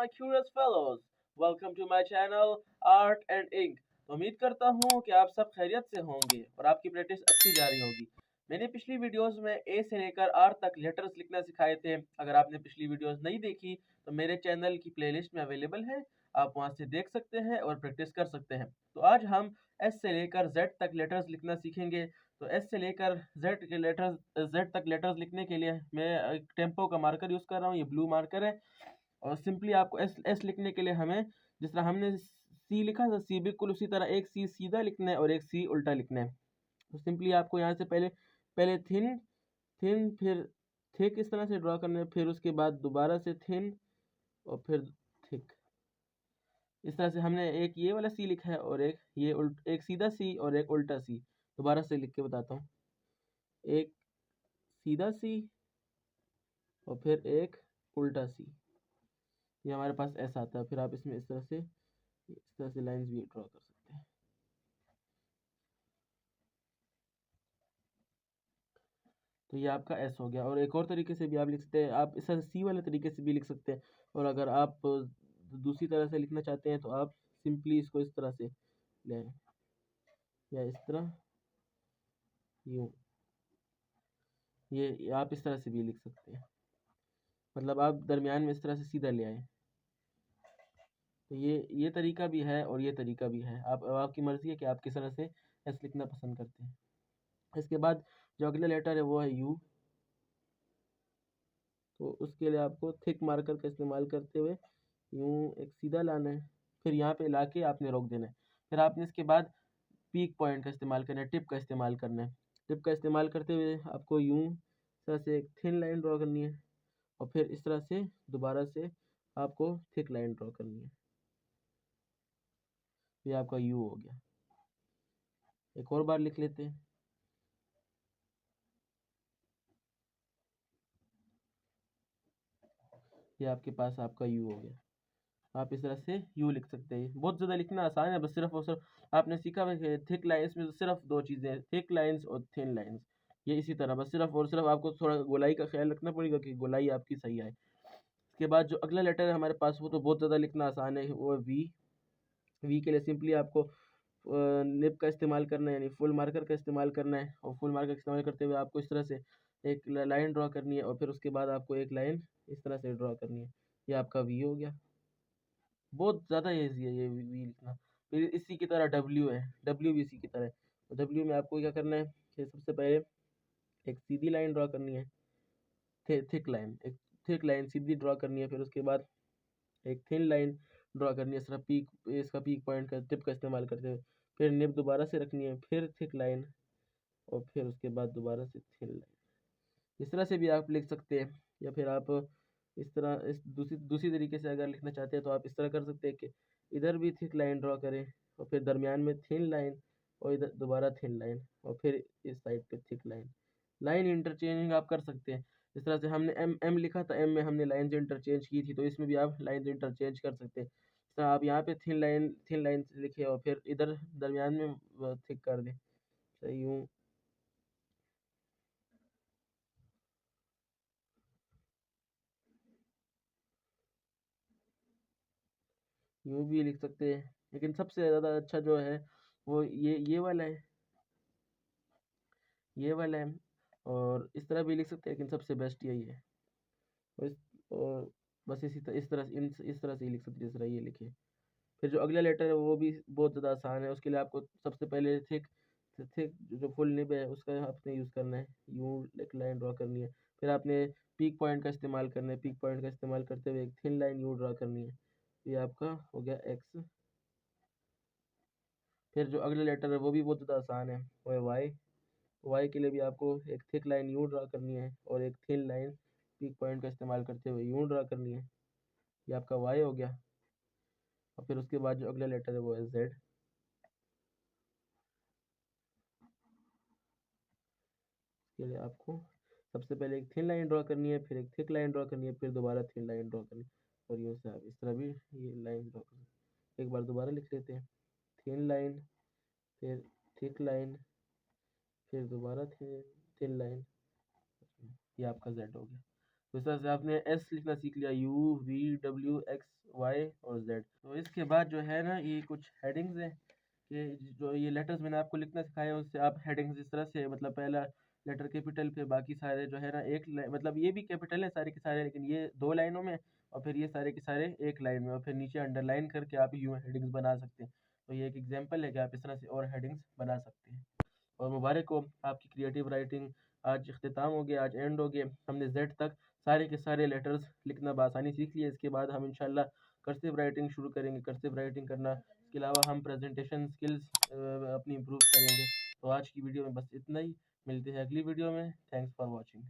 my curious fellows. Welcome to my channel Art and Ink. तो उम्मीद करता हूँ कि आप सब खैरियत से होंगे और आपकी प्रैक्टिस अच्छी जारी होगी। मैंने पिछली वीडियोस में ए से लेकर आर तक लेटर्स लिखना सिखाए थे। अगर आपने पिछली वीडियोस नहीं देखी तो मेरे चैनल की प्लेलिस्ट में अवेलेबल है, आप वहां से देख सकते हैं और प्रैक्टिस कर सकते हैं। तो आज हम एस से लेकर जेड तक लेटर्स लिखना सीखेंगे। तो एस से लेकर जेड तक लेटर्स लिखने के लिए मैं एक टेम्पो का मार्कर यूज़ कर रहा हूँ, ये ब्लू मार्कर है। और सिंपली आपको एस एस लिखने के लिए हमें जिस तरह हमने सी लिखा था, सी बिल्कुल उसी तरह एक सी सीधा लिखना है और एक सी उल्टा लिखना है। तो सिंपली आपको यहाँ से पहले पहले थिन थिन फिर थिक इस तरह से ड्रॉ करना है, फिर उसके बाद दोबारा से थिन और फिर थिक। इस तरह से हमने एक ये वाला सी लिखा है और एक सीधा सी और एक उल्टा सी। दोबारा से लिख के बताता हूँ, एक सीधा सी और फिर एक उल्टा सी। ये हमारे पास ऐसा आता है। फिर आप इसमें इस तरह से लाइंस भी ड्रॉ कर सकते हैं। तो ये आपका एस हो गया। और एक और तरीके से भी आप लिख सकते हैं, आप इस तरह सी वाले तरीके से भी लिख सकते हैं। और अगर आप दूसरी तरह से लिखना चाहते हैं तो आप सिंपली इसको इस तरह से लें या इस तरह यूँ, ये आप इस तरह से भी लिख सकते हैं। मतलब आप दरमियान में इस तरह से सीधा ले आए। तो ये तरीका भी है और ये तरीका भी है। अब आपकी मर्ज़ी है कि आप किस तरह से एस लिखना पसंद करते हैं। इसके बाद जो अगला लेटर है वो है यू। तो उसके लिए आपको थिक मार्कर का इस्तेमाल करते हुए यूँ एक सीधा लाना है, फिर यहाँ पे लाके आपने रोक देना है। फिर आपने इसके बाद पीक पॉइंट का इस्तेमाल करना है, टिप का इस्तेमाल करना है। टिप का इस्तेमाल करते हुए आपको यूँ इस तरह से एक थिन लाइन ड्रॉ करनी है और फिर इस तरह से दोबारा से आपको थिक लाइन ड्रॉ करनी है। ये आपका यू हो गया। एक और बार लिख लेते हैं। ये आपके पास आपका यू हो गया। आप इस तरह से यू लिख सकते हैं। बहुत ज़्यादा लिखना आसान है, बस सिर्फ और सिर्फ आपने सीखा हुआ है थिक लाइन्स में सिर्फ दो चीज़ें हैं, थिक लाइन्स और थिन लाइन्स। ये इसी तरह बस सिर्फ और सिर्फ आपको थोड़ा गोलाई का ख्याल रखना पड़ेगा कि गोलाई आपकी सही आए। इसके बाद जो अगला लेटर है हमारे पास वो तो बहुत ज़्यादा लिखना आसान है, वो है वी। वी के लिए सिंपली आपको निब का इस्तेमाल करना है, यानी फुल मार्कर का इस्तेमाल करना है। और फुल मार्कर का इस्तेमाल करते हुए आपको इस तरह से एक लाइन ड्रॉ करनी है और फिर उसके बाद आपको एक लाइन इस तरह से ड्रॉ करनी है। ये आपका वी हो गया। बहुत ज़्यादा ईजी है ये वी लिखना। फिर इसी की तरह डब्ल्यू है, डब्ल्यू भी इसी की तरह है। तो डब्ल्यू में आपको क्या करना है कि सबसे पहले एक सीधी लाइन ड्रॉ करनी है, एक थिक लाइन सीधी ड्रॉ करनी है। फिर उसके बाद एक थिन लाइन ड्रॉ करनी है, इसका पीक पॉइंट का टिप का इस्तेमाल करते हुए। फिर निब दोबारा से रखनी है, फिर थिक लाइन और फिर उसके बाद दोबारा से थिन लाइन। इस तरह से भी आप लिख सकते हैं। या फिर आप इस तरह इस दूसरी दूसरी तरीके से अगर लिखना चाहते हैं तो आप इस तरह कर सकते हैं कि इधर भी थिक लाइन ड्रॉ करें और फिर दरमियान में थिन लाइन और इधर दोबारा थिन लाइन और फिर इस साइड पे थिक लाइन। लाइन इंटरचेंजिंग आप कर सकते हैं। इस तरह से हमने एम एम लिखा था, एम में हमने लाइन इंटरचेंज की थी, तो इसमें भी आप लाइन इंटरचेंज कर सकते हैं। तो आप यहाँ पे थिन लाइन लिखे और फिर इधर दरमियान में थिक कर दें। सही यूँ यूँ भी लिख सकते हैं, लेकिन सबसे ज़्यादा अच्छा जो है वो ये वाला है, ये वाला है। और इस तरह भी लिख सकते हैं, लेकिन सबसे बेस्ट यही है। और और बस इस तरह से ही लिख सकते हैं जिस तरह ये लिखे। फिर जो अगला लेटर है वो भी बहुत ज़्यादा आसान है। उसके लिए आपको सबसे पहले थिक थिक जो फुल निब है उसका आपने यूज़ करना है, यूँ एक लाइन ड्रॉ करनी है। फिर आपने पीक पॉइंट का इस्तेमाल करना है, पीक पॉइंट का इस्तेमाल करते हुए एक थिन लाइन यूँ ड्रॉ करनी है। ये आपका हो गया एक्स। फिर जो अगला लेटर है वो भी बहुत ज़्यादा आसान है, वो है वाई। वाई के लिए भी आपको एक थिक लाइन यूँ ड्रा करनी है और एक थिन लाइन पीक पॉइंट का इस्तेमाल करते हुए यूँ ड्रा करनी है। ये आपका वाई हो गया। और फिर उसके बाद जो अगला लेटर है वो है जेड। के लिए आपको सबसे पहले एक थिन लाइन ड्रा करनी है, फिर एक थिक लाइन ड्रा करनी है, फिर दोबारा थिन लाइन ड्रा करनी है। और यूँ से आप इस तरह भी ये लाइन ड्रा करनी है। एक बार दोबारा लिख लेते हैं, थिन लाइन फिर थिक लाइन फिर दोबारा थिन थिन लाइन। ये आपका जेड हो गया। तो इस तरह से आपने एस लिखना सीख लिया, U V W X Y और जेड। तो इसके बाद जो है ना ये कुछ हेडिंग्स हैं कि जो ये लेटर्स मैंने आपको लिखना सिखाया उससे आप हेडिंग्स इस तरह से, मतलब पहला लेटर कैपिटल पे, बाकी सारे जो है ना एक मतलब ये भी कैपिटल है सारे के सारे, लेकिन ये 2 लाइनों में और फिर ये सारे के सारे एक लाइन में, और फिर नीचे अंडरलाइन करके आप यूँ हेडिंग्स बना सकते हैं। तो ये एक एग्जांपल है कि आप इस तरह से और हेडिंग्स बना सकते हैं। और मुबारक हो, आपकी क्रिएटिव राइटिंग आज इख्तिताम हो गया, आज एंड हो गया। हमने जेड तक सारे के सारे लेटर्स लिखना बआसानी सीख लिए। इसके बाद हम इंशाल्लाह कर्सिव राइटिंग शुरू करेंगे, कर्सिव राइटिंग करना। इसके अलावा हम प्रेजेंटेशन स्किल्स अपनी इम्प्रूव करेंगे। तो आज की वीडियो में बस इतना ही, मिलते हैं अगली वीडियो में। Thanks for watching.